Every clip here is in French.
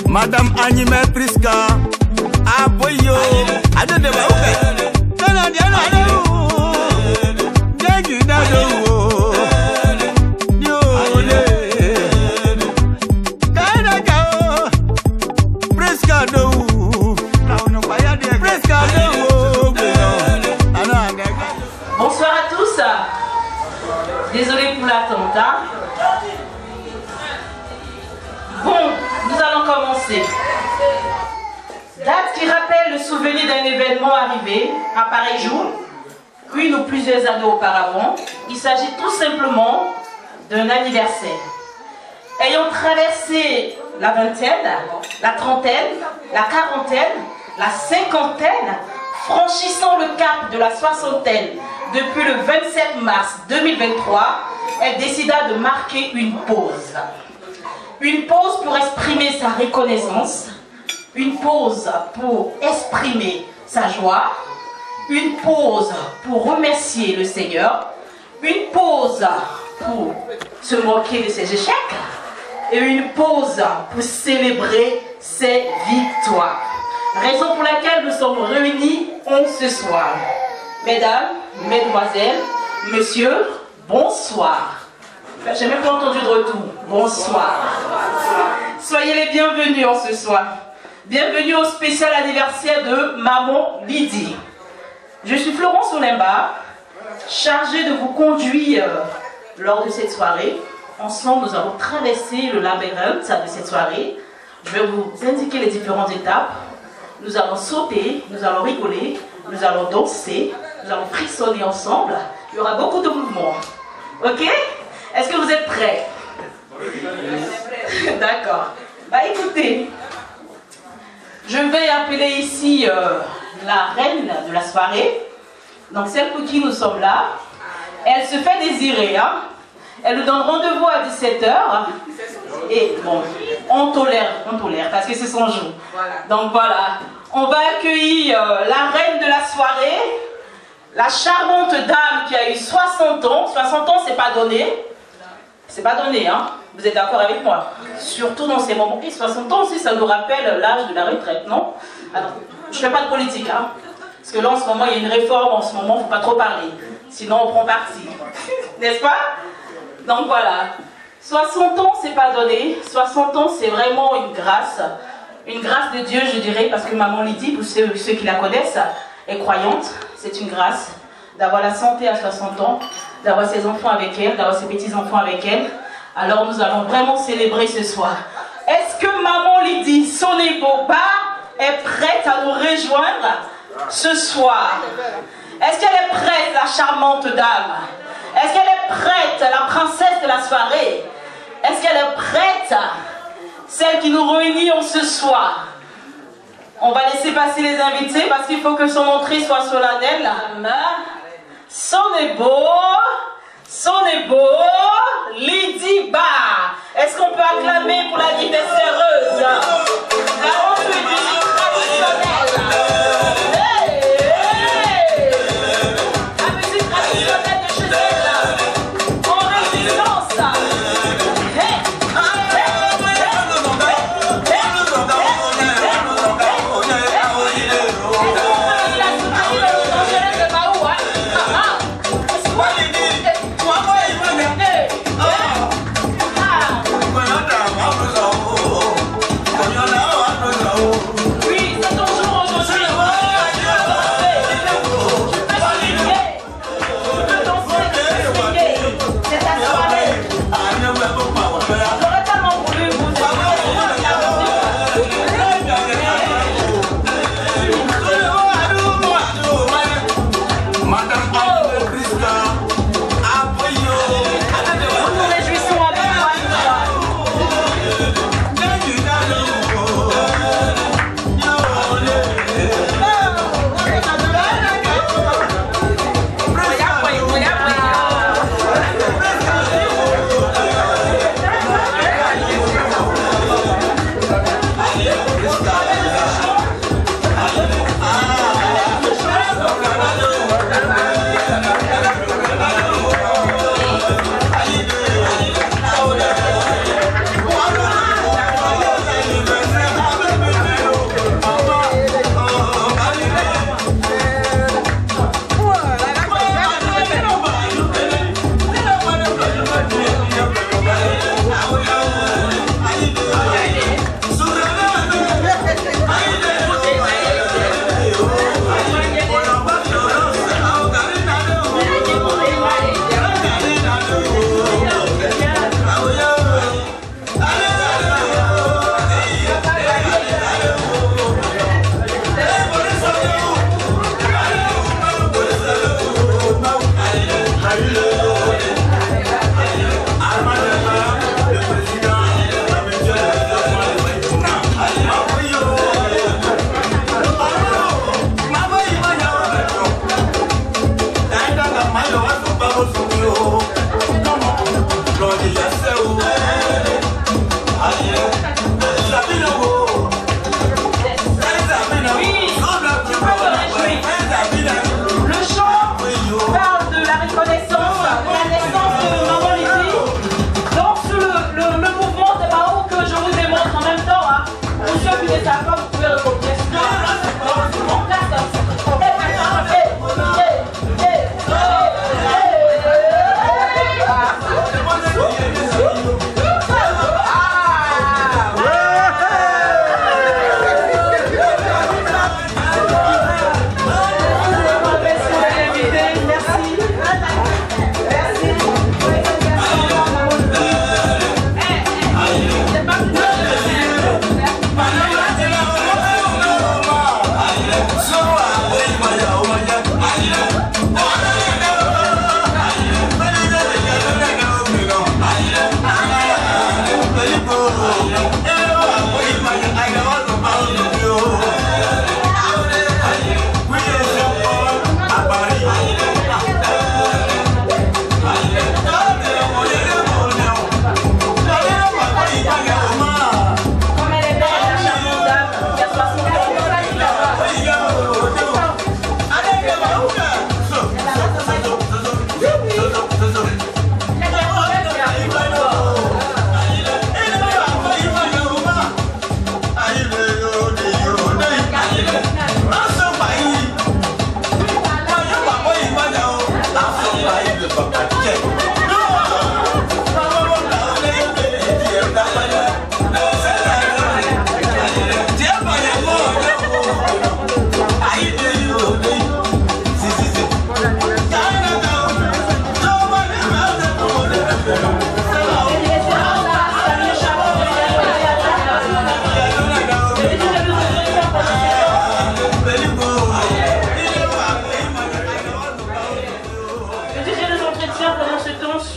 Madame Anime Priska, Aboyo, Ado de Baupe, Canadian, Bonsoir à tous. Désolé pour l'attente. Hein? Bon, nous allons commencer. Date qui rappelle le souvenir d'un événement arrivé à pareil jour, une ou plusieurs années auparavant. Il s'agit tout simplement d'un anniversaire. Ayant traversé la vingtaine, la trentaine, la quarantaine, la cinquantaine, franchissant le cap de la soixantaine depuis le 27 mars 2023, elle décida de marquer une pause. Une pause pour exprimer sa reconnaissance, une pause pour exprimer sa joie, une pause pour remercier le Seigneur, une pause pour se moquer de ses échecs et une pause pour célébrer ses victoires. Raison pour laquelle nous sommes réunis ce soir. Mesdames, mesdemoiselles, messieurs, bonsoir. J'ai même pas entendu de retour. Bonsoir. Soyez les bienvenus en ce soir. Bienvenue au spécial anniversaire de Maman Lydie. Je suis Florence Olimba, chargée de vous conduire lors de cette soirée. Ensemble, nous allons traverser le labyrinthe de cette soirée. Je vais vous indiquer les différentes étapes. Nous allons sauter, nous allons rigoler, nous allons danser, nous allons frissonner ensemble. Il y aura beaucoup de mouvements. Ok? Est-ce que vous êtes prêts? D'accord. Bah écoutez, je vais appeler ici la reine de la soirée. Donc celle pour qui nous sommes là. Elle se fait désirer. Hein? Elle nous donne rendez-vous à 17h. Et bon, on tolère parce que c'est son jour. Donc voilà, on va accueillir la reine de la soirée, la charmante dame qui a eu 60 ans. 60 ans, c'est pas donné. C'est pas donné, hein. Vous êtes d'accord avec moi? Surtout dans ces moments. Et 60 ans aussi, ça nous rappelle l'âge de la retraite, non? Alors, je fais pas de politique, hein. Parce que là, en ce moment, il y a une réforme. En ce moment, il ne faut pas trop parler. Sinon, on prend parti. N'est-ce pas? Donc voilà. 60 ans, c'est pas donné. 60 ans, c'est vraiment une grâce. Une grâce de Dieu, je dirais, parce que Maman Lydie, pour ceux qui la connaissent, est croyante. C'est une grâce d'avoir la santé à 60 ans, d'avoir ses enfants avec elle, d'avoir ses petits-enfants avec elle. Alors nous allons vraiment célébrer ce soir. Est-ce que Maman Lydie Soneboba est prête à nous rejoindre ce soir? Est-ce qu'elle est prête, la charmante dame? Est-ce qu'elle est prête, la princesse de la soirée? Est-ce qu'elle est prête, celle qui nous réunit ce soir? On va laisser passer les invités parce qu'il faut que son entrée soit solennelle. Sonebo, Lydie Ba. Est-ce qu'on peut acclamer pour la diverseuse? La rentrée du musique traditionnelle. La musique traditionnelle de chez elle. En résistance. Coño,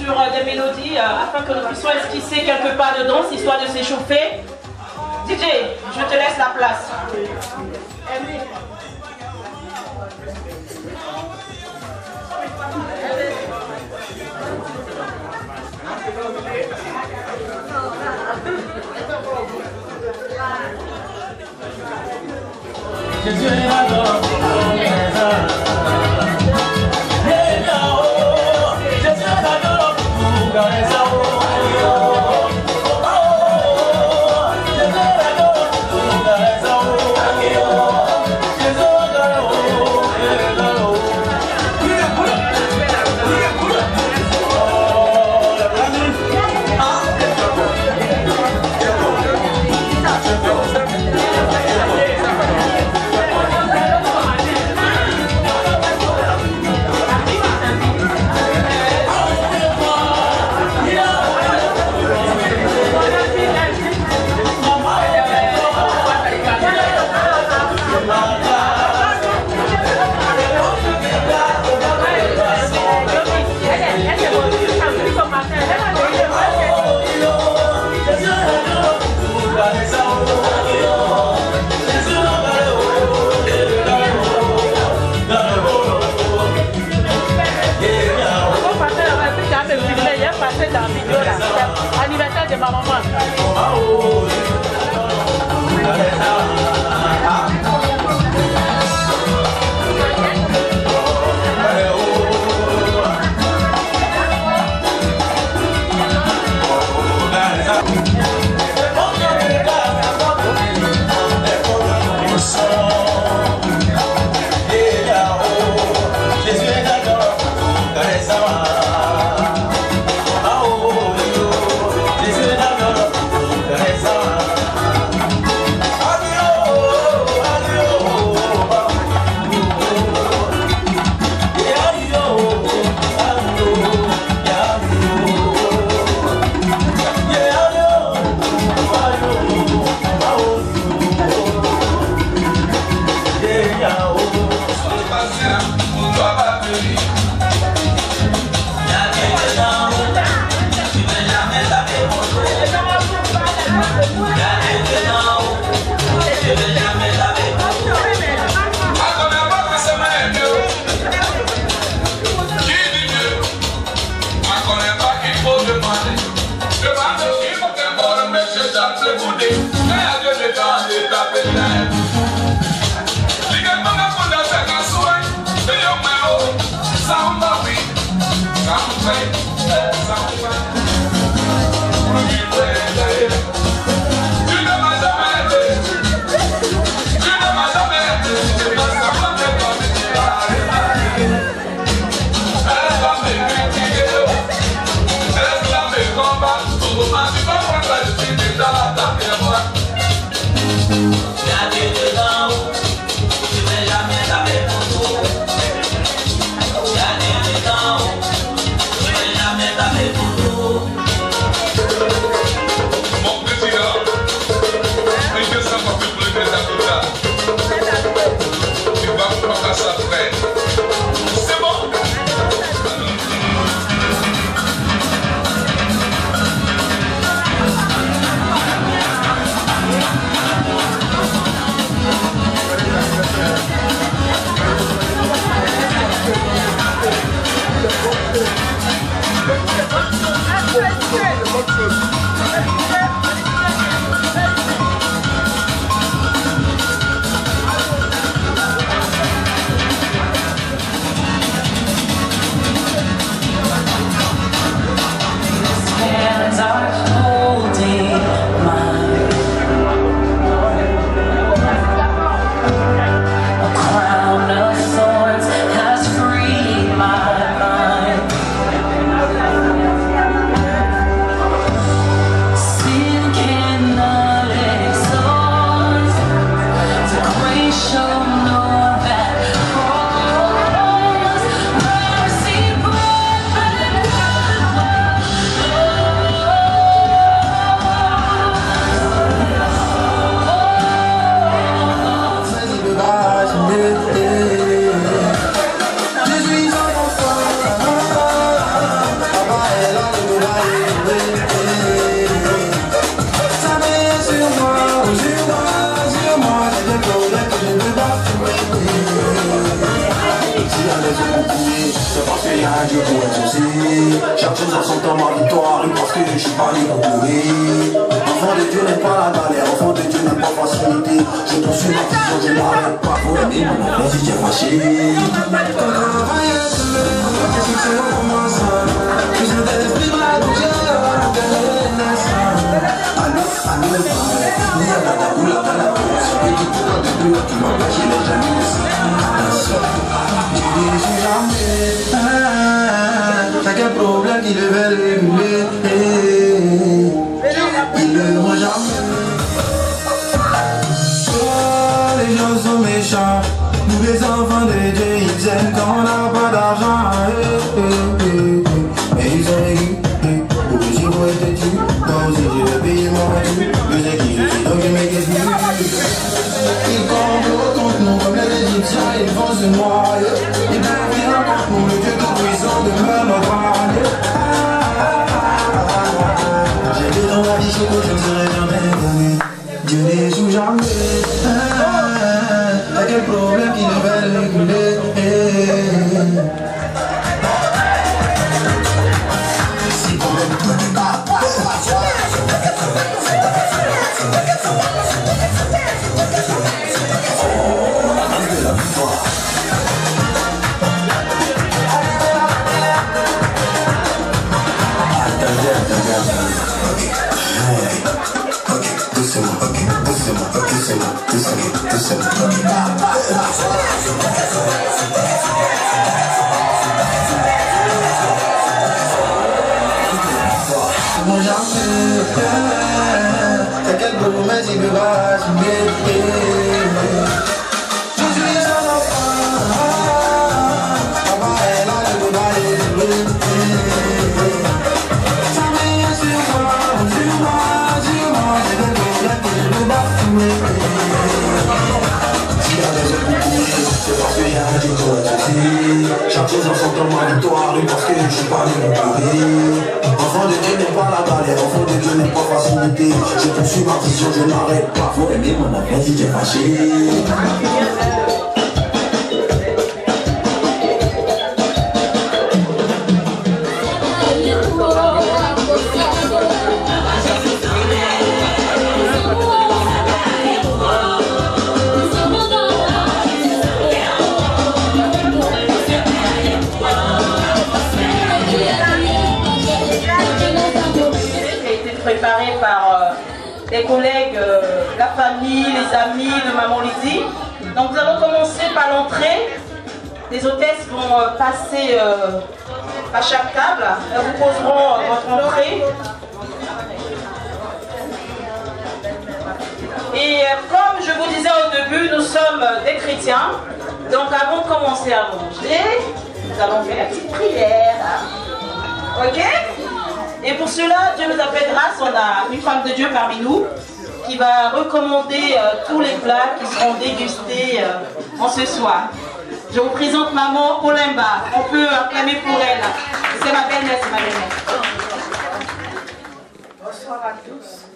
sur des mélodies afin que nous puissions esquisser quelques pas de danse, histoire de s'échauffer. DJ, je te laisse la place. Anniversaire de ma maman. Yeah. bouclier. C'est parce qu'il y a un Dieu pour exaucer. Chaque chose en son temps, ma victoire, et parce que je suis pas né pour pleurer. Enfant de Dieu n'aime pas la galère, enfant de Dieu n'aime pas facilité. Je poursuis ma vision, je n'arrête pas pour aimer mon enfant si tu es fâché. T'as quel problème qu'il devait réguler? Il ne voit jamais. Oh, les gens sont méchants. Nous les enfants de Dieu, ils aiment quand on n'a pas d'argent. Mais ils ont réglé. Pour que j'y vois être dit. Moi aussi je vais payer mon dû. Je sais qui je suis, donc je m'ai guéri. Ils comptent contre nous comme les Égyptiens, ils vont se noyer. Ils peuvent venir contre nous, le Dieu tout-puissant demeure notre allié. J'ai dit dans ma vie, je ne serai jamais gagné. Dieu n'échoue jamais. T'as quel problème qui devait réguler? Si problème toi tu bats. T'as quel promesse il me va assumer. Je suis son enfant. Papa est là, je peux pas les jouer. Ça vient sur moi, j'ai des problèmes que je peux pas fumer. Si la raison pour courir, c'est parce qu'il y a un Dieu pour exaucer. Chaque chose en son temps, ma victoire, et parce que je suis pas né pour pleurer. Enfant de Dieu n'est pas la galère, enfant de Dieu n'est pas facilité. Je poursuis ma vision, je n'arrête pas. Faut aimer mon enfant si tu es fâché. Préparé par les collègues, la famille, les amis de Maman Lydie. Donc nous allons commencer par l'entrée. Les hôtesses vont passer à chaque table. Elles vous poseront votre entrée. Et comme je vous disais au début, nous sommes des chrétiens. Donc avant de commencer à manger, nous allons faire la petite prière. Ok? Et pour cela, Dieu nous a fait grâce, on a une femme de Dieu parmi nous qui va recommander tous les plats qui seront dégustés en ce soir. Je vous présente Maman Olemba. On peut acclamer pour elle. C'est ma belle-mère, c'est ma belle-mère. Bonsoir à tous.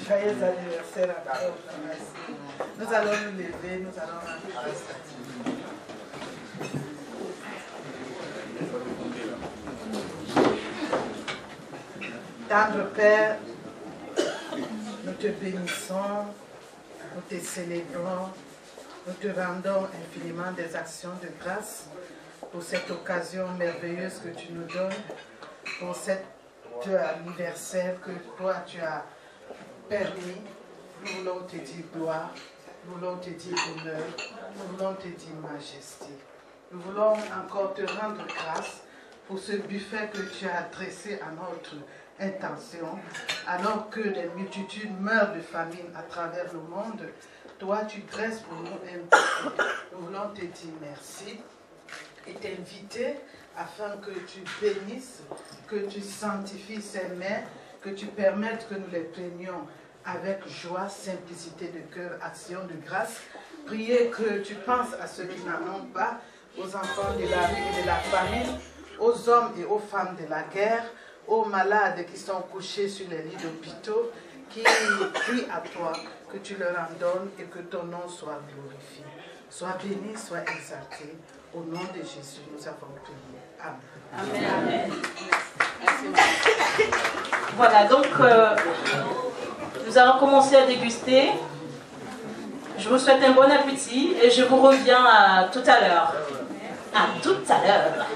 Joyeux anniversaire à tous. Nous allons nous lever, nous allons rendre grâce à Dieu. Tendre Père, nous te bénissons, nous te célébrons, nous te rendons infiniment des actions de grâce pour cette occasion merveilleuse que tu nous donnes, pour cet anniversaire que toi tu as permis. Nous voulons te dire gloire, nous voulons te dire honneur, nous voulons te dire majesté. Nous voulons encore te rendre grâce pour ce buffet que tu as dressé à notre intention, alors que des multitudes meurent de famine à travers le monde. Toi, tu dresses pour nous un buffet. Nous voulons te dire merci et t'inviter afin que tu bénisses, que tu sanctifies ces mets, que tu permettes que nous les prenions avec joie, simplicité de cœur, action de grâce. Priez que tu penses à ceux qui n'en ont pas, aux enfants de la rue et de la famine, aux hommes et aux femmes de la guerre, aux malades qui sont couchés sur les lits d'hôpitaux, qui crient à toi, que tu leur en donnes et que ton nom soit glorifié. Sois béni, sois exalté. Au nom de Jésus, nous avons prié. Amen. Amen. Voilà, donc nous allons commencer à déguster. Je vous souhaite un bon appétit et je vous reviens à tout à l'heure. À tout à l'heure.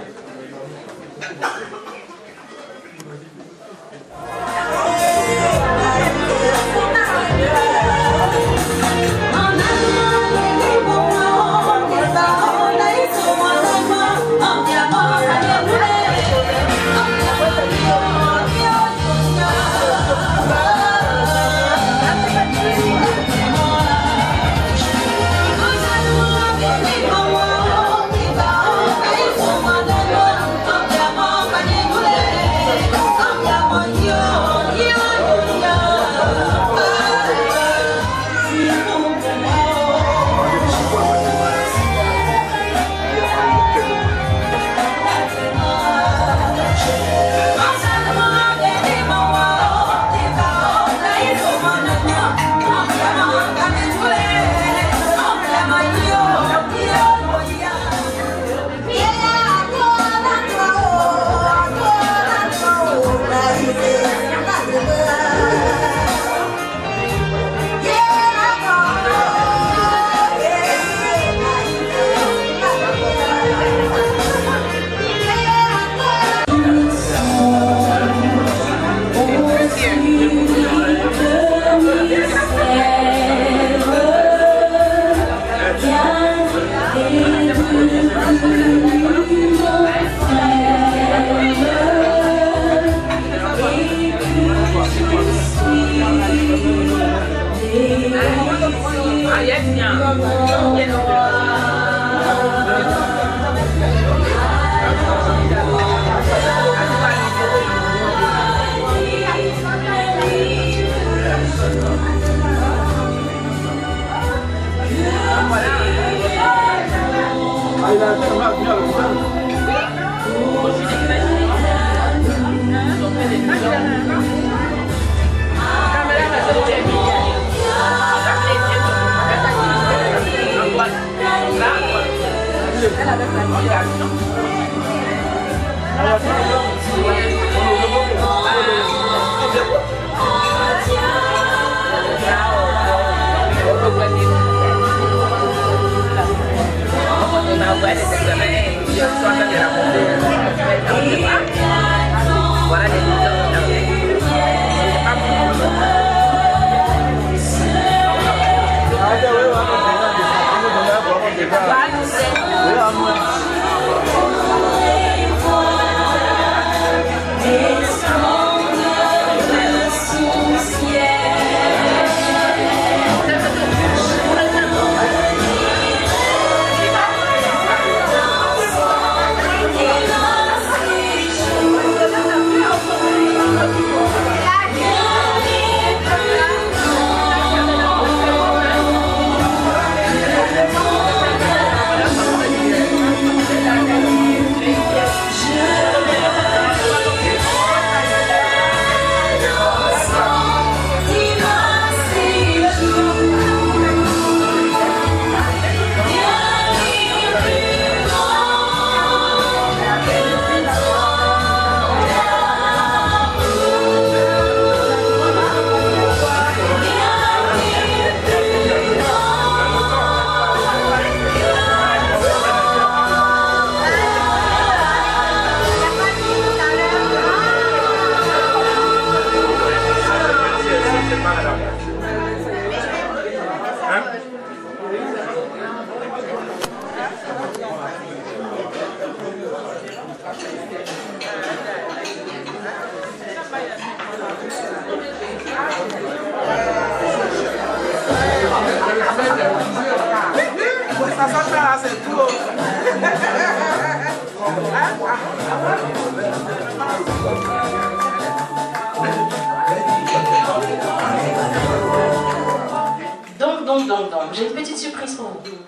Donc, j'ai une petite surprise pour vous.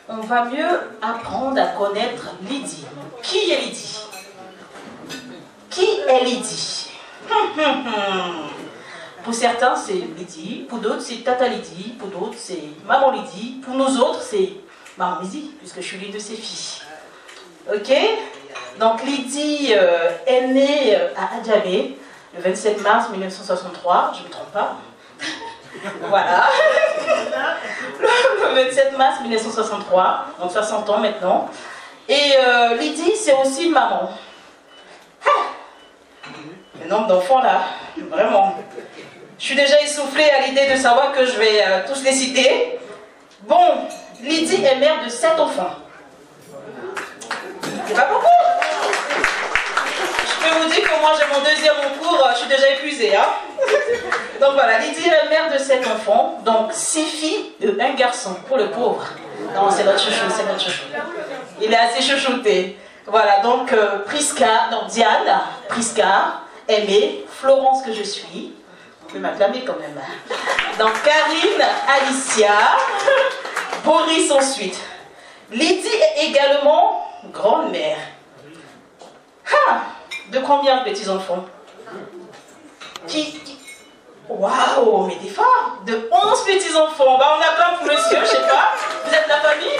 On va mieux apprendre à connaître Lydie. Qui est Lydie? Qui est Lydie? Pour certains, c'est Lydie, pour d'autres, c'est Tata Lydie, pour d'autres, c'est Maman Lydie, pour nous autres, c'est Maman Lydie, puisque je suis l'une de ses filles. Ok? Donc Lydie est née à Adjamé le 27 mars 1963, je ne me trompe pas. Voilà. Le 27 mars 1963, donc 60 ans maintenant. Et Lydie, c'est aussi une maman. Le nombre d'enfants là, vraiment. Je suis déjà essoufflée à l'idée de savoir que je vais tous les citer. Bon, Lydie est mère de 7 enfants. C'est pas beaucoup. Je peux vous dire que moi j'ai mon deuxième en cours, je suis déjà épuisée. Hein. Donc voilà, Lydie est mère de 7 enfants, donc 6 filles et 1 garçon, pour le pauvre. Non, c'est notre chouchou, c'est notre chouchou. Il est assez chouchouté. Voilà, donc Prisca, donc Diane, Prisca, Aimée, Florence que je suis. On peut m'acclamer quand même. Donc Karine, Alicia, Boris ensuite. Lydie est également grand-mère. De combien de petits-enfants? Waouh, mais des forts! De 11 petits-enfants. Bah, on acclame pour monsieur, je sais pas. Vous êtes la famille?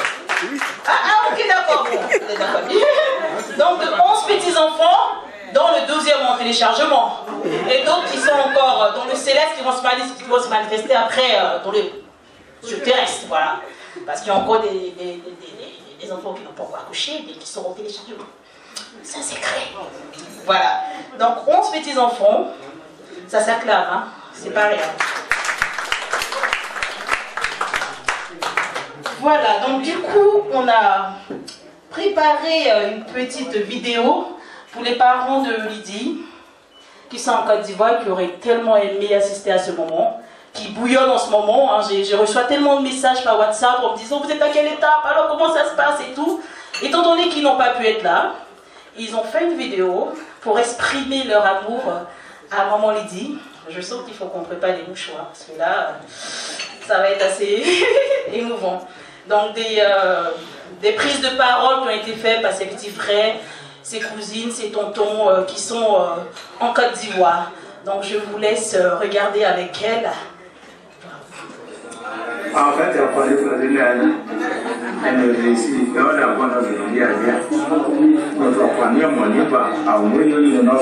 Ok, d'accord. Bon, vous êtes la famille. Donc, de 11 petits-enfants, dont le 12e en téléchargement. Et d'autres qui sont encore dans le céleste, qui vont se manifester après dans le terrestre. Voilà. Parce qu'il y a encore des enfants qui n'ont pas encore accouché, mais qui seront téléchargés. C'est un secret. Voilà. Donc, 11 petits-enfants. Ça s'acclame, hein. C'est pas rien. Voilà. Donc, du coup, on a préparé une petite vidéo pour les parents de Lydie, qui sont en Côte d'Ivoire, qui auraient tellement aimé assister à ce moment, qui bouillonnent en ce moment. Hein. Je reçois tellement de messages par WhatsApp en me disant, vous êtes à quelle étape, alors comment ça se passe et tout. Étant donné qu'ils n'ont pas pu être là, ils ont fait une vidéo pour exprimer leur amour à Maman Lydie. Je sens qu'il faut qu'on prépare les mouchoirs, parce que là, ça va être assez émouvant. Donc des prises de parole qui ont été faites par ses petits frères, ses cousines, ses tontons qui sont en Côte d'Ivoire. Donc je vous laisse regarder avec elle. En fait, il y a pas de problème. Elle ici, on a pas de dire. Notre famille, on n'est pas à ouvrir le nom de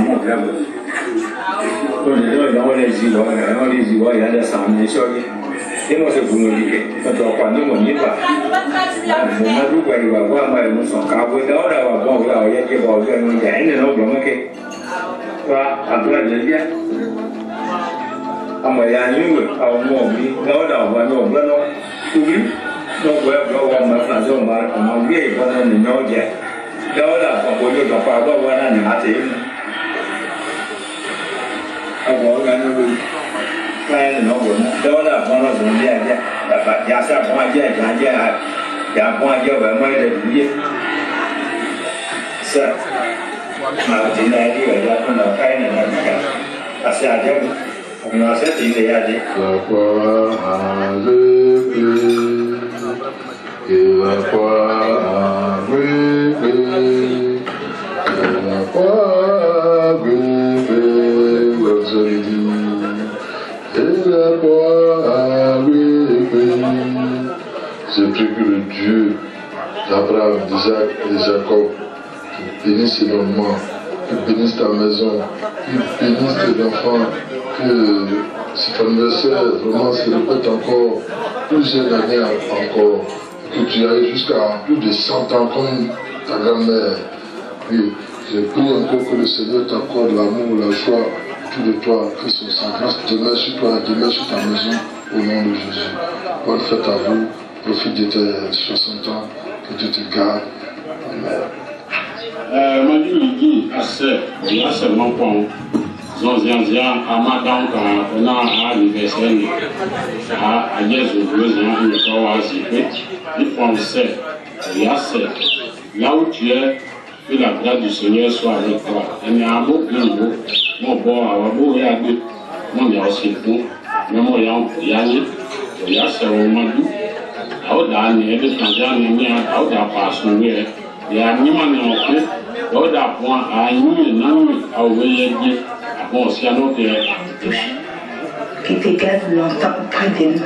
mon club. On est il y a des samedis sur et moi, c'est pour nous dire que notre famille, on n'est pas. On a tout quoi, il va voir, mais nous sommes capables d'avoir bon, il y a des gens qui vont nous dire, il y a des gens qui voilà, après, je dis. I'm a young woman, I won't be, no, no, my friends, I'm gay, but I know yet. I'm going to go one and a half. I won't plan no one, don't have one of them yet, but yes, I want yet, I want you to make it. Sir, I didn't idea that I'm not kind of I said, on a cette idée à dire. La foi arrivée, et la foi arrivée, et la foi arrivée, vous avez dit, et la foi arrivée. J'ai pris que le Dieu d'Abraham, d'Isaac et de Jacob, qui bénisse énormément, qui bénisse ta maison, qui bénisse tes enfants, que cet anniversaire vraiment se répète encore plusieurs années encore, que tu ailles jusqu'à plus de 100 ans comme ta grand-mère. Puis je prie encore que le Seigneur t'accorde l'amour, la joie autour de toi, que sa grâce demeure sur toi, demeure sur ta maison, au nom de Jésus. Bonne fête à vous, profite de tes 60 ans, que Dieu te garde. Amen. Manu Lydie, assez, on a seulement pas. Zonzianzia, à madame, on a l'anniversaire, à Yesu, une fois il faut en faire, il y a là où tu es, que la grâce du Seigneur soit avec toi. Il y a un beau niveau, mon bon, un beau réagir, mon y a aussi tout, mais mon y a un priage, il y a ce moment d'où, à Odan, il y a des Tanzaniens, il y a Odan pas soumis, il y a un niveau en fait, Odan point à une nuit, à ouvrir. Bon, si à notre qui te garde longtemps près de nous.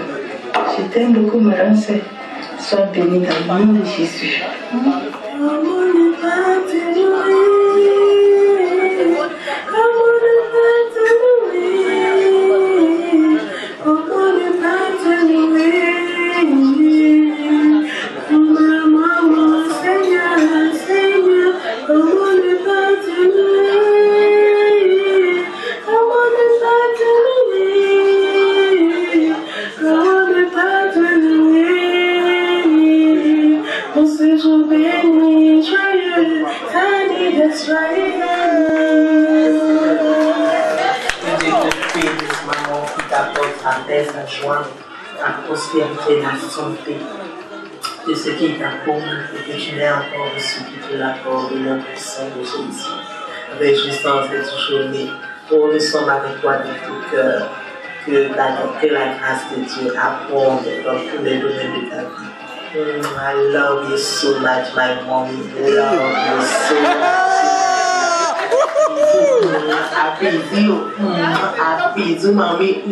Je t'aime beaucoup, ma grande sœur. Sois bénie dans le nom de Jésus. La joie, la prospérité, la santé de ce qui t'accorde et que tu n'aies encore reçu qui te l'accorde au nom puissant de Jésus. Réjouissance de cette journée. Oh, nous sommes avec toi de tout cœur. Que la grâce de Dieu abonde dans tous les domaines de ta vie. I love you so much, my mommy. I love you so much. Bisous, mamie.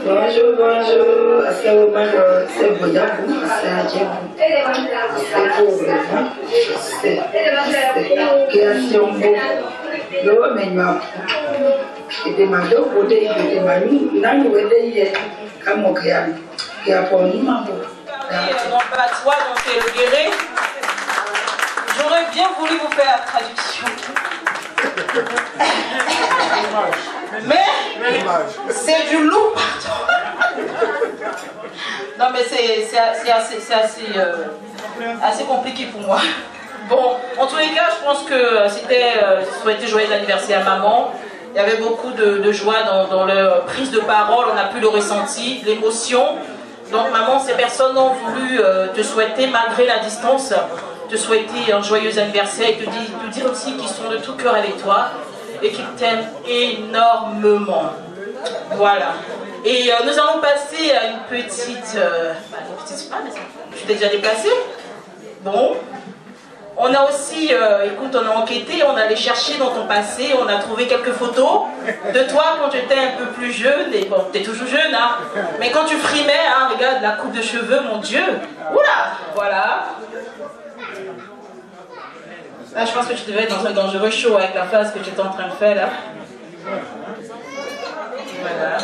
Bonjour, bonjour. C'est Boyabou, c'est Adjebou. C'est Bourvement. C'est création beau. Le menu et des mados pour des mamies. Là, nous aider comme au créable. Qui a pour nous, ma beau. Non, pas toi, donc c'est le guéret. J'aurais bien voulu vous faire la traduction. Mais c'est du loup, pardon. Non, mais c'est assez compliqué pour moi. Bon, en tous les cas, je pense que c'était souhaiter joyeux anniversaire à maman. Il y avait beaucoup de joie dans leur prise de parole. On a pu le ressenti, l'émotion. Donc, maman, ces personnes ont voulu te souhaiter, malgré la distance, te souhaiter un joyeux anniversaire et te dire aussi qu'ils sont de tout cœur avec toi et qu'ils t'aiment énormément. Voilà. Et nous allons passer à une petite... tu t'es déjà déplacé? Bon. On a aussi, écoute, on a enquêté, on a allé chercher dans ton passé, on a trouvé quelques photos de toi quand tu étais un peu plus jeune, et bon, tu es toujours jeune, hein, mais quand tu frimais, hein, regarde la coupe de cheveux, mon Dieu, oula, voilà. Là, je pense que tu devais être dans un dangereux show avec la face que tu étais en train de faire, là. Voilà.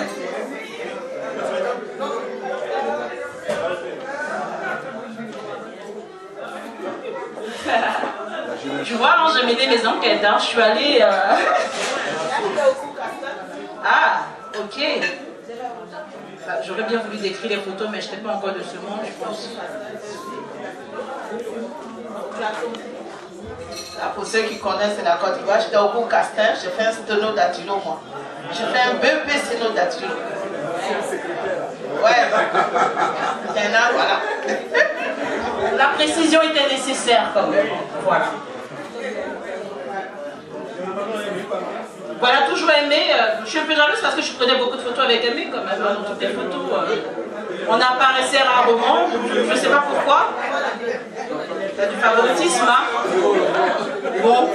Tu vois, hein, j'ai mené mes enquêtes, hein. Je suis allée... Ah, ok. Bah, j'aurais bien voulu décrire les photos, mais je n'étais pas encore de ce monde, je pense. Là, pour ceux qui connaissent la Côte d'Ivoire, j'étais au Bourg Castin, j'ai fait un sténodactylo, moi. J'ai fait un bébé sténodactylo. Ouais. Maintenant, voilà. La précision était nécessaire quand même. Voilà. Voilà, toujours aimé. Je suis un peu jalouse parce que je prenais beaucoup de photos avec Aimé quand même. Dans toutes les photos, on apparaissait rarement. Je ne sais pas pourquoi. Il y a du favoritisme, hein. Bon.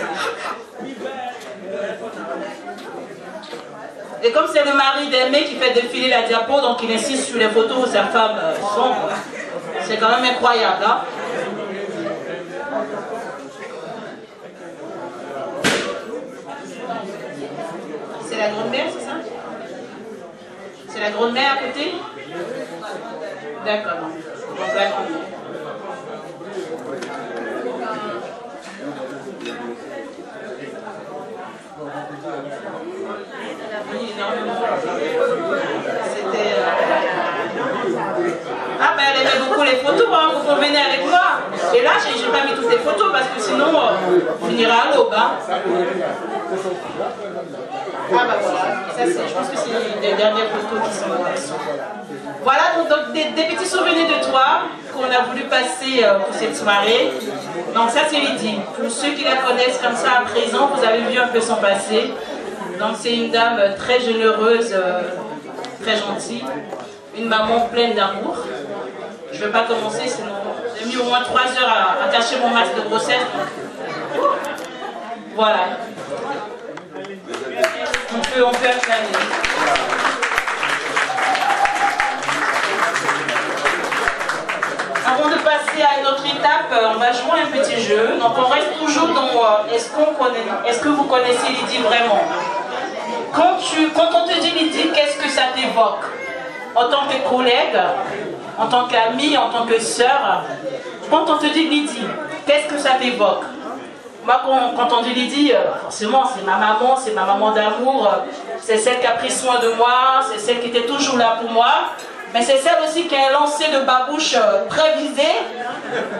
Et comme c'est le mari d'Aimé qui fait défiler la diapo, donc il insiste sur les photos où sa femme sombre. C'est quand même incroyable, hein. C'est la grande-mère, c'est ça? C'est la grande-mère à côté? D'accord. Donc la grande-mère. C'était... Ah ben elle aimait beaucoup les photos, hein, vous convenez avec moi. Et là, j'ai pas mis toutes les photos parce que sinon, on finira à l'aube. Hein. Ah ben voilà, ça, je pense que c'est les dernières photos qui sont... Voilà, donc des petits souvenirs de toi qu'on a voulu passer pour cette soirée. Donc ça c'est Lydie. Pour ceux qui la connaissent comme ça à présent, vous avez vu un peu son passé. Donc c'est une dame très généreuse, très gentille. Une maman pleine d'amour. Je ne vais pas commencer, sinon j'ai mis au moins 3 heures à cacher mon masque de grossesse. Donc... Voilà. peut acclamer. Avant de passer à une autre étape, on va jouer un petit jeu. Donc on reste toujours dans est-ce que vous connaissez Lydie vraiment? Quand on te dit Lydie, qu'est-ce que ça t'évoque? En tant que collègue, en tant qu'amie, en tant que sœur, quand on te dit Lydie, qu'est-ce que ça t'évoque? Moi, quand on dit Lydie, forcément, c'est ma maman d'amour, c'est celle qui a pris soin de moi, c'est celle qui était toujours là pour moi. Mais c'est celle aussi qui a un lancer de babouche très visé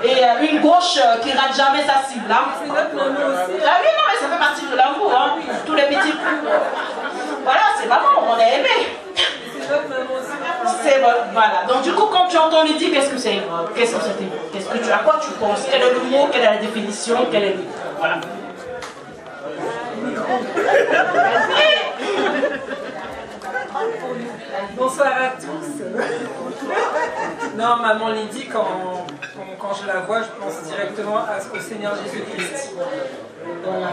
et une gauche qui rate jamais sa cible. Hein. Ah oui, non, mais ça fait partie de l'amour. Hein. Tous les petits coups. Voilà, c'est maman, on est aimé. C'est voilà. Donc du coup, quand tu entends Lydie, qu'est-ce que c'est? Qu'est-ce que c'était? À quoi tu penses? Quel est le mot? Quelle est la définition? Quel est le... Voilà. Bonsoir à tous. Non, maman Lydie, quand je la vois, je pense directement au Seigneur Jésus-Christ. Voilà.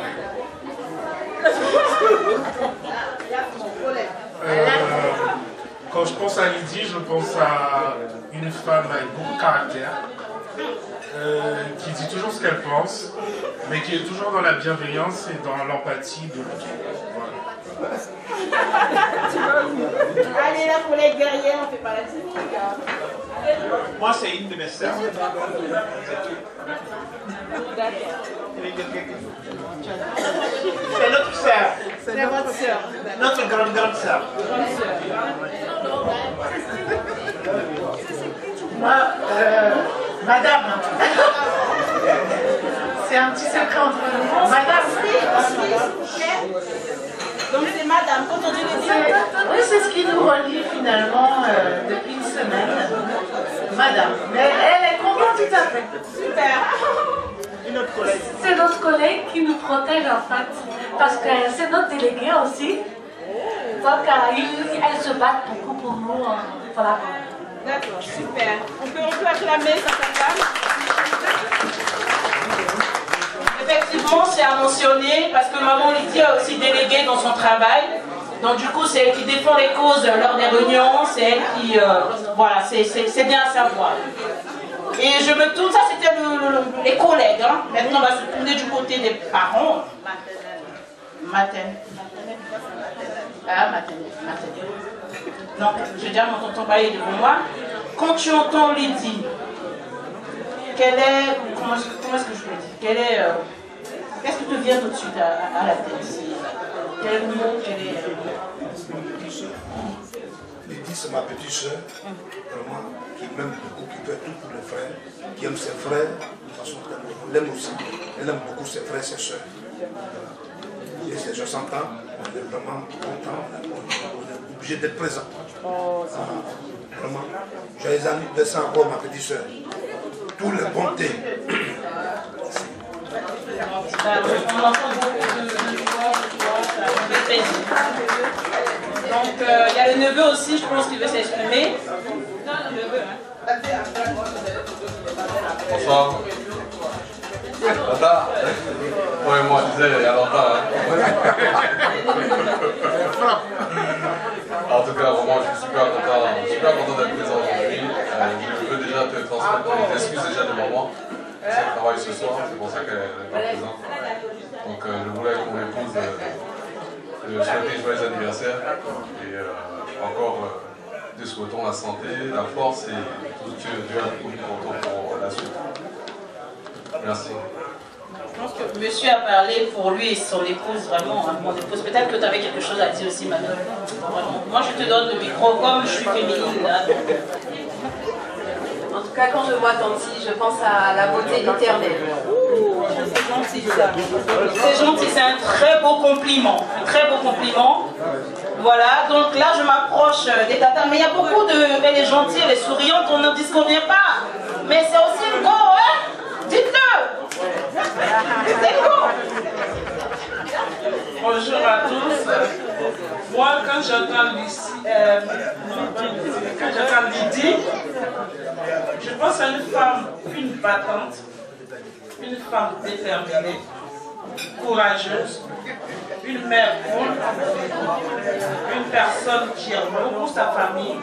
Quand je pense à Lydie, je pense à une femme avec beaucoup de caractère, qui dit toujours ce qu'elle pense, mais qui est toujours dans la bienveillance et dans l'empathie de l'autre. Voilà. Allez là pour les guerriers, on fait pas la technique. Moi, c'est une de mes sœurs. C'est notre sœur. C'est votre sœur. Notre grande sœur. Moi, madame. C'est un petit secret entre nous. Madame. Donc c'est madame, quand on dit les oui, c'est ce qui nous relie finalement depuis une semaine. Madame. Mais elle est contente tout à fait. Super. Une autre collègue. C'est notre collègue qui nous protège en fait. Parce que c'est notre déléguée aussi. Donc elle se bat beaucoup pour nous. Voilà. D'accord, super. On peut acclamer sa femme. Effectivement, c'est à mentionner parce que maman Lydie a aussi délégué dans son travail. Donc du coup, c'est elle qui défend les causes lors des réunions, c'est elle qui... voilà, c'est bien à savoir. Et je me tourne, ça c'était les collègues. Hein. Maintenant, on va se tourner du côté des parents. Maternelle. Ah, maternelle. Donc, j'ai déjà mon tonton Baye devant moi. Quand tu entends Lydie, quelle est... Comment est-ce que je peux dire? Quelle est... qu'est-ce qui te vient tout de suite à la tête? Quel est le mot? Lydie, c'est ma petite soeur, vraiment, qui m'aime beaucoup, qui fait tout pour les frères, qui aime ses frères, de façon qu'elle l'aime aussi. Elle aime beaucoup ses frères et ses soeurs. Et ses 60 ans, on est vraiment content, on est obligé d'être présent. Vraiment, joyeux anniversaire encore, ma petite soeur. Tous les bontés. On entend beaucoup de joie, ça fait plaisir. Donc il y a le neveu aussi, je pense qu'il veut s'exprimer. Bonsoir. Tata. Oui, moi je disais il y a longtemps. Hein. En tout cas, vraiment, je suis super content d'être présent aujourd'hui. Je veux déjà te transmettre les excuses déjà de maman. Elle travaille ce soir, c'est pour ça qu'elle n'est pas présente. Donc je voulais avec mon épouse souhaiter joyeux anniversaire et encore te souhaitons la santé, la force et tout ce que Dieu a promis pour la suite. Merci. Je pense que monsieur a parlé pour lui et son épouse, vraiment, hein, mon épouse. Peut-être que tu avais quelque chose à dire aussi, madame. Vraiment. Moi, je te donne le micro, comme je suis féminine là. En tout cas, quand je vois Tanti, je pense à la beauté éternelle. C'est gentil ça. C'est gentil, c'est un très beau compliment. Un très beau compliment. Voilà, donc là je m'approche des tatas. Mais il y a beaucoup de... Elle est gentille, elle est souriante, on ne dit qu'on vient pas. Mais c'est aussi une go, hein? Dites-le. C'est go. Bonjour à tous. Moi, quand j'entends Lydie, je pense à une femme, une battante, une femme déterminée, courageuse, une mère bonne, une personne qui aime beaucoup sa famille,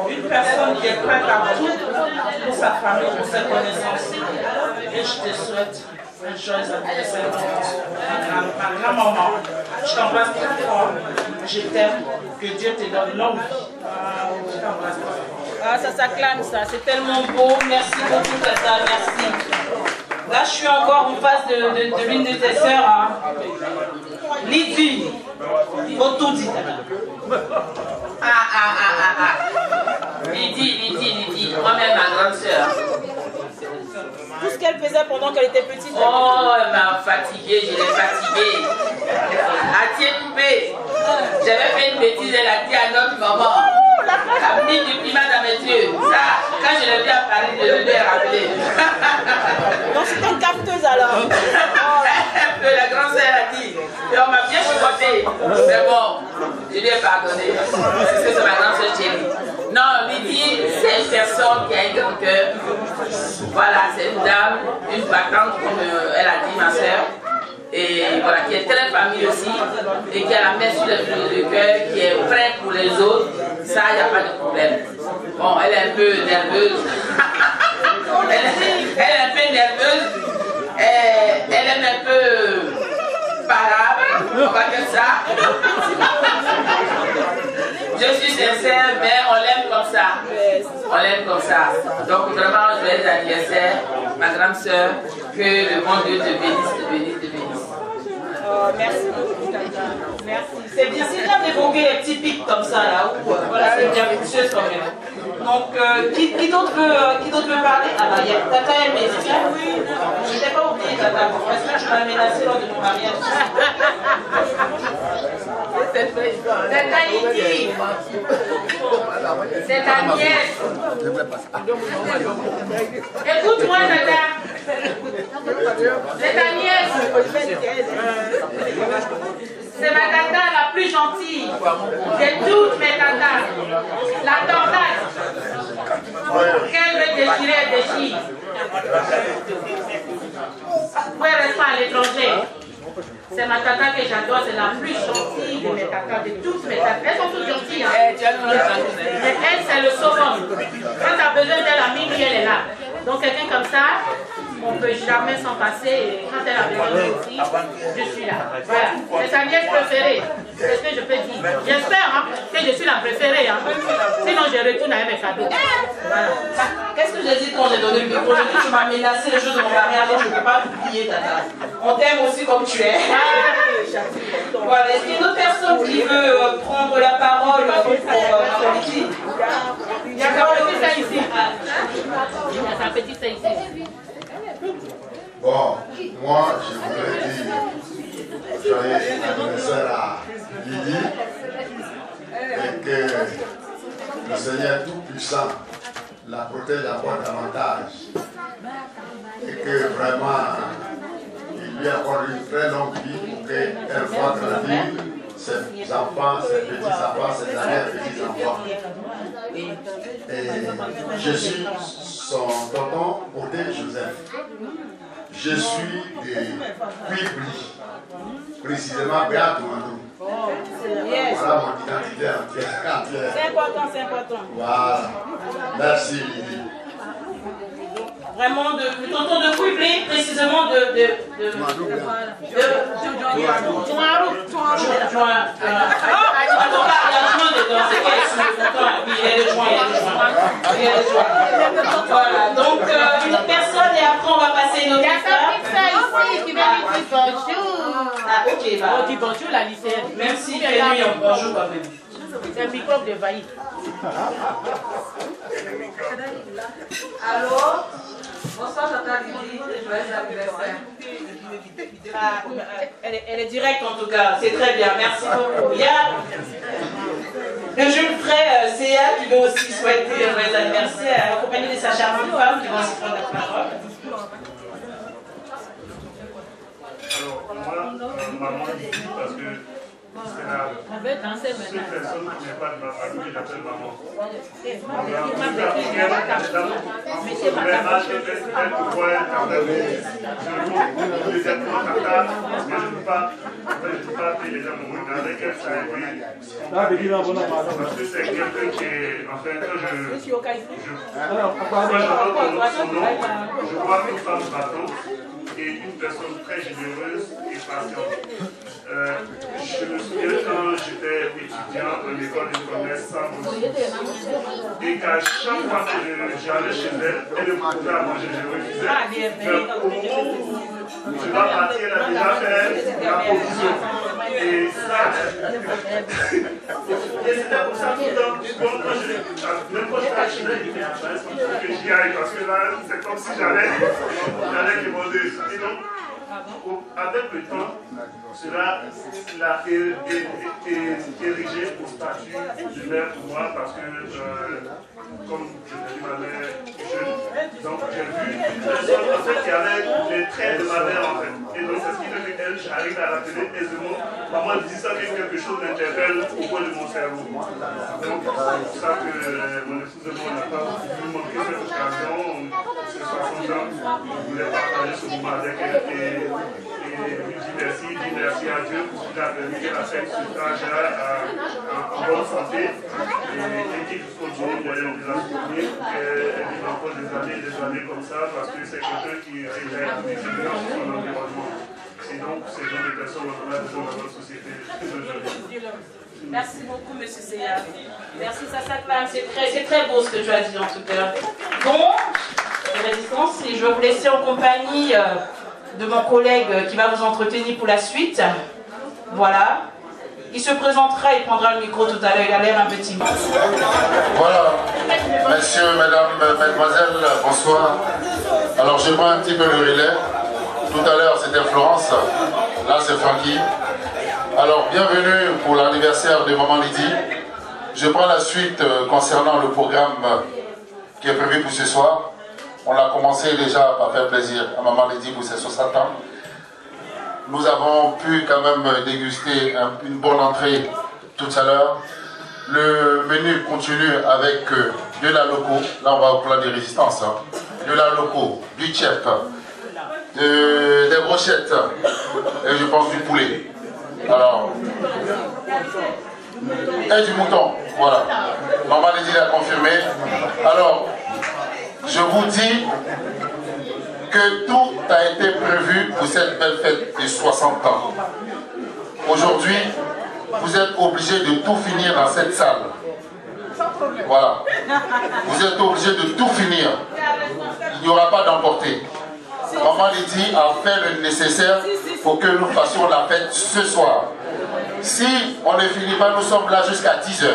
une personne qui est prête à tout pour sa famille, pour ses connaissances. Et je te souhaite un joyeux anniversaire, ma grand-maman. Je t'embrasse très fort, je t'aime, que Dieu te donne longue vie. Je t'embrasse très fort. Ah, ça s'acclame ça, c'est tellement beau. Merci beaucoup, Tata, merci. Là, je suis encore en face de l'une de tes sœurs. Hein. Lydie, il faut tout dire. Lydie, moi-même ma grande sœur. Tout ce qu'elle faisait pendant qu'elle était petite. Oh, elle m'a fatiguée, je l'ai fatiguée. À tiens coupé. J'avais fait une bêtise, elle a dit à notre maman. La mis du piment dans mes yeux. Ça, quand je l'ai vu à Paris, je l'ai rappelé. Donc c'était une capteuse alors. Un peu, la grande sœur a dit. Et on m'a bien chicoté. Mais bon, je lui ai pardonné. Parce que c'est ma grande sœur chérie. Non, Lydie, c'est une personne qui a un grand cœur. Voilà, c'est une dame, une battante, comme elle a dit, ma sœur. Et voilà, qui est très famille aussi, et qui a la main sur le cœur, qui est prête pour les autres, ça, il n'y a pas de problème. Bon, elle est un peu nerveuse. elle est un peu nerveuse. Elle aime un peu parade, on va dire ça. Je suis sincère, mais on l'aime comme ça. On l'aime comme ça. Donc vraiment, joyeux anniversaire, ma grande sœur, que le bon Dieu te bénisse, te bénisse, te bénisse. Oh, merci beaucoup, Tata. Merci. C'est bien d'évoquer les petits pics comme ça, là. Voilà, c'est bien précieux quand même. Donc, qui d'autre veut parler? Ah bah, il y a Tata et Médicien. Oui, je ne t'ai pas oublié, Tata. Parce que tu m'as menacé lors de mon mariage. Tata Lydie, c'est ta nièce. Écoute-moi, Tata. C'est ta nièce. C'est ma tata la plus gentille de toutes mes tatas. La tornade. Qu'elle veut déchirer, elle déchire. Vous pouvez rester à l'étranger. C'est ma tata que j'adore, c'est la plus gentille de mes tatas, de toutes mes tatas. Elles sont toutes gentilles. Hein? Mais elle, c'est le sauveur. Quand tu as besoin d'elle, la mine, elle est là. Donc quelqu'un comme ça, on ne peut jamais s'en passer. Et quand elle a besoin de aussi, je suis là. Voilà. C'est sa nièce préférée. C'est ce que je peux dire. J'espère hein, que je suis la préférée. Hein. Sinon, je retourne avec mes cadeaux. Voilà. Qu'est-ce que j'ai dit quand j'ai donné le micro? J'ai dit que tu m'as menacé le jour de mon mariage, je ne peux pas t'oublier, Tata. On t'aime aussi comme tu es. Voilà. Est-ce qu'il y a une autre personne qui veut prendre la parole pour Maroliti? Il y a un petit ça ici. Il y a un petit ça ici. Bon, moi, je voudrais dire joyeux anniversaire à Lydie et que le Seigneur Tout-Puissant la protège encore davantage et que vraiment il lui accorde une très longue vie pour qu'elle voit grandir ses enfants, ses petits-enfants, ses arrière-petits-enfants. Et je suis son tonton Odé Joseph. Je suis de Puybli, précisément Béat Mandou. Voilà mon identité entière. C'est important, c'est important. Voilà. Merci Lydie. Vraiment de tonton de Puybli, précisément de voilà, donc une personne et après on va passer une autre histoire. Il y a ça ici qui va lui dire bonjour. Ah ok, bah. On dit bonjour la lycéenne. Même si il fait nuit, on bonjour quand même. C'est un microbe de vaillie. Allô? Bonsoir, Tata Lydie, joyeux anniversaire. Elle est directe en tout cas, c'est très bien, merci beaucoup. Il y a le jeune frère CA qui veut aussi souhaiter un joyeux anniversaire, accompagné de sa charmante femme qui va aussi prendre la parole. Alors, moi, maman dit parce que C'est la seule personne qui n'est pas de ma famille, j'appelle maman. Parce que c'est quelqu'un qui est, en fait, quand je vois une femme bateau et une personne très généreuse et patiente. Je me souviens quand j'étais étudiant à l'école de commerce sans ressources et qu'à chaque fois que j'allais chez elle, elle me proposait à manger, je refusais. Mais au moment où je dois partir, elle a déjà fait la provision. Et ça, et c'était pour ça tout le temps. Même quand j'étais à Chine, il était que j'y aille parce que là, c'est comme si j'allais demander. Et donc, avec le temps, cela l'a érigé au statut de mère pour moi parce que, comme je l'ai dit, ma mère jeune, donc j'ai vu une personne en fait, qui avait les traits de ma mère en fait. Et donc c'est ce qui fait qu'elle, j'arrive à la télé aisément. Maman dit ça, que quelque chose m'interpelle au point de mon cerveau. Donc c'est pour ça que mon épouse et moi n'a pas voulu manquer cette occasion. C'est 60 ans, on voulait partager ce moment avec elle. Et lui dit merci à Dieu pour ce qu'il a permis qu'elle a fait ce stage-là en bonne santé et qu'il continue de les accompagner, qu'elle vive encore des années comme ça parce que c'est quelqu'un qui a été dans son environnement. Et donc, c'est le genre de personnes qu'on a besoin dans notre société aujourd'hui. Merci beaucoup, M. Seya. Merci, ça s'acclame. C'est très beau ce que tu as dit en tout cas. Bon, résistance, et je vais vous laisser en compagnie de mon collègue qui va vous entretenir pour la suite. Voilà. Il se présentera et prendra le micro tout à l'heure. Il a l'air un petit peu. Voilà. Messieurs, mesdames, mesdemoiselles, bonsoir. Alors, je prends un petit peu le relais. Tout à l'heure, c'était Florence. Là, c'est Francky. Alors, bienvenue pour l'anniversaire de Maman Lydie. Je prends la suite concernant le programme qui est prévu pour ce soir. On a commencé déjà par faire plaisir à Maman Lydie pour ses 60 ans. Nous avons pu quand même déguster une bonne entrée tout à l'heure. Le menu continue avec de la loco. Là, on va au plat de résistance. De la loco, du tchèp, des brochettes et je pense du poulet. Alors, et du mouton. Voilà. Maman Lydie l'a confirmé. Alors, je vous dis que tout a été prévu pour cette belle fête de 60 ans. Aujourd'hui, vous êtes obligés de tout finir dans cette salle. Voilà. Vous êtes obligés de tout finir. Il n'y aura pas d'emporter. Maman Lydie a fait le nécessaire pour que nous fassions la fête ce soir. Si on ne finit pas, nous sommes là jusqu'à 10h.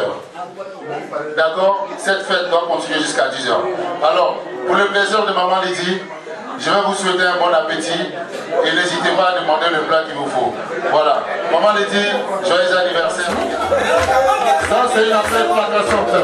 D'accord? Cette fête doit continuer jusqu'à 10h. Alors, pour le plaisir de Maman Lydie, je vais vous souhaiter un bon appétit et n'hésitez pas à demander le plat qu'il vous faut. Voilà. Maman Lydie, joyeux anniversaire. Ça, c'est une affaire fracassante.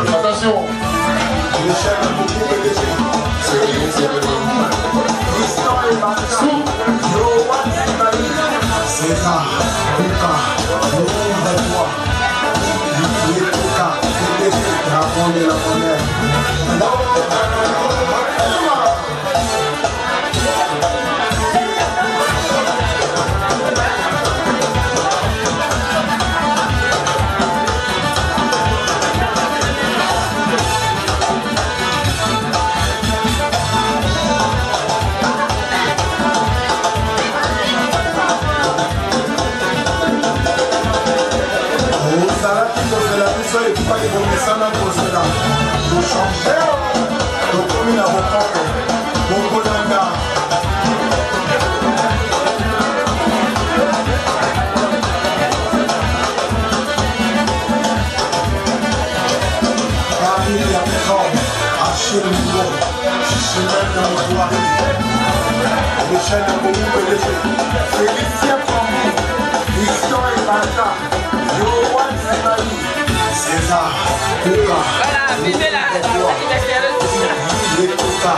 Attention. C'est ça, Luca, le nom de toi. Luca, dragon de la monnaie. Et puis pas de bon message dans le cela. Nous changeons, nous communes à vos propres, mon colanga. Paris, la maison, Achille le niveau, Chichimène dans le soirée. Michel de Boumou PDG, Félicien Famou, Liston et Bata, Yohan Sebali. César, Luca, voilà, filmez là, Luca,